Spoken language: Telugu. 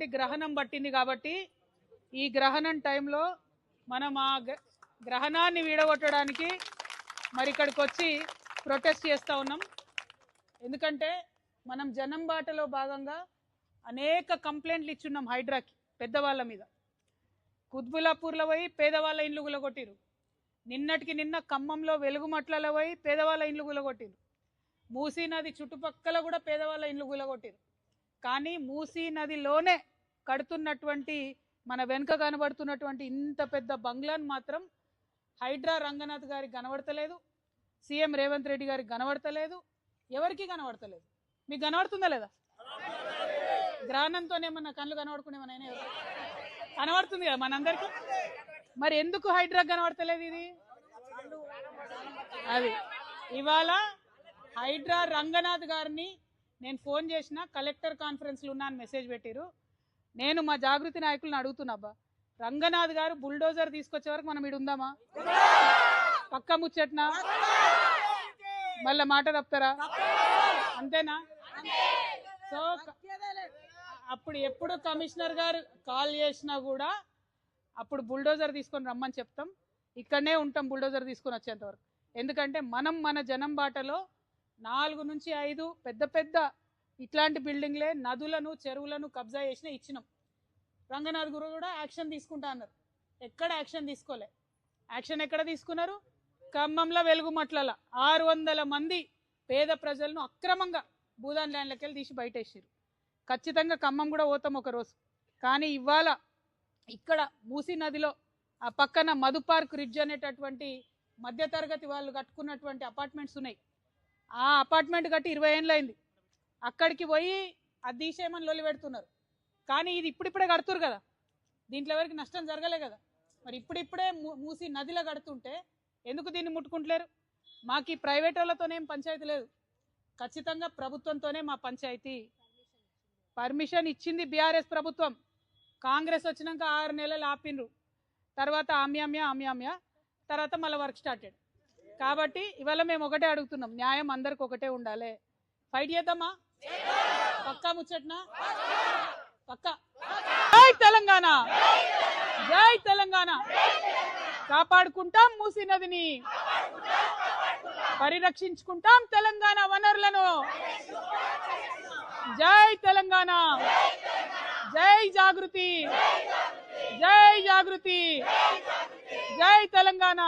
ఆల్రెడీ గ్రహణం పట్టింది కాబట్టి ఈ గ్రహణం టైంలో మనం ఆ గ్రహణాన్ని వీడగొట్టడానికి మరి ఇక్కడికి వచ్చి ప్రొటెస్ట్ చేస్తూ ఉన్నాం. ఎందుకంటే మనం జనం బాటలో భాగంగా అనేక కంప్లైంట్లు ఇచ్చున్నాం హైడ్రాకి పెద్దవాళ్ళ మీద. కుత్బులాపూర్లో పోయి పేదవాళ్ళ ఇండ్లు గులగొట్టిరు. నిన్నటికి నిన్న ఖమ్మంలో వెలుగుమట్లలో పోయి పేదవాళ్ళ ఇండ్లు గులగొట్టిరు. మూసీ నది చుట్టుపక్కల కూడా పేదవాళ్ళ ఇండ్లు గులగొట్టిరు. కానీ మూసీ నదిలోనే కడుతున్నటువంటి మన వెనుక కనబడుతున్నటువంటి ఇంత పెద్ద బంగ్లాను మాత్రం హైడ్రా రంగనాథ్ గారికి కనబడతలేదు, సీఎం రేవంత్ రెడ్డి గారికి కనబడతలేదు, ఎవరికి కనబడతలేదు. మీకు కనబడుతుందా లేదా? గ్రహణంతోనేమన్నా కళ్ళు కనబడుకునేమన్నా కనబడుతుంది కదా మనందరికీ. మరి ఎందుకు హైడ్రా కనబడతలేదు? ఇది అది ఇవాళ హైడ్రా రంగనాథ్ గారిని నేను ఫోన్ చేసిన, కలెక్టర్ కాన్ఫరెన్స్లో ఉన్నా అని మెసేజ్ పెట్టిరు. నేను మా జాగృతి నాయకులను అడుగుతున్నా, రంగనాథ్ గారు బుల్డోజర్ తీసుకొచ్చే వరకు మనం ఇడు ఉందామా? పక్క ముచ్చట్నా? మళ్ళా మాట తప్పుతారా? అంతేనా? సో అప్పుడు ఎప్పుడు కమిషనర్ గారు కాల్ చేసినా కూడా అప్పుడు బుల్డోజర్ తీసుకొని రమ్మని చెప్తాం. ఇక్కడనే ఉంటాం బుల్డోజర్ తీసుకొని వచ్చేంత వరకు. ఎందుకంటే మనం మన జనం బాటలో 4 నుంచి 5 పెద్ద పెద్ద ఇట్లాంటి బిల్డింగ్లే నదులను చెరువులను కబ్జా చేసిన ఇచ్చినాం. రంగనాథ్ గురు కూడా యాక్షన్ తీసుకుంటా అన్నారు. ఎక్కడ యాక్షన్ తీసుకోలే. యాక్షన్ ఎక్కడ తీసుకున్నారు? ఖమ్మంలో వెలుగుమట్లలో 600 మంది పేద ప్రజలను అక్రమంగా భూదాన్ ల్యాండ్లకి వెళ్ళి తీసి బయటేసారు. ఖచ్చితంగా ఖమ్మం కూడా పోతాం ఒకరోజు. కానీ ఇవాళ ఇక్కడ మూసీ నదిలో ఆ పక్కన మధు పార్క్ రిడ్జ్ అనేటటువంటి మధ్యతరగతి వాళ్ళు కట్టుకున్నటువంటి అపార్ట్మెంట్స్ ఉన్నాయి. ఆ అపార్ట్మెంట్ కట్టి 20 ఏళ్ళు అయింది. అక్కడికి పోయి అది తీసేయమని లొల్లి పెడుతున్నారు. కానీ ఇది ఇప్పుడిప్పుడే కడుతురు కదా, దీంట్లో ఎవరికి నష్టం జరగలే కదా. మరి ఇప్పుడిప్పుడే మూసి నదిలో కడుతుంటే ఎందుకు దీన్ని ముట్టుకుంటలేరు? మాకు ఈ ప్రైవేట్ వాళ్ళతోనేం పంచాయతీ లేదు, ఖచ్చితంగా ప్రభుత్వంతోనే మా పంచాయతీ. పర్మిషన్ ఇచ్చింది బీఆర్ఎస్ ప్రభుత్వం. కాంగ్రెస్ వచ్చినాక 6 నెలలు ఆపిండ్రు. తర్వాత ఆమ్యామ్య తర్వాత మళ్ళీ వర్క్ స్టార్టెడ్. కాబట్టి ఇవాళ మేము ఒకటే అడుగుతున్నాం, న్యాయం అందరికి ఒకటే ఉండాలి. ఫైట్ చేద్దామా? పక్కా ముచ్చట్నా? పక్కా. జై తెలంగాణ, జై తెలంగాణ. కాపాడుకుంటాం మూసీ నదిని, పరిరక్షించుకుంటాం తెలంగాణ వనరులను. జై తెలంగాణ, జై జాగృతి, జై జాగృతి, జై తెలంగాణ.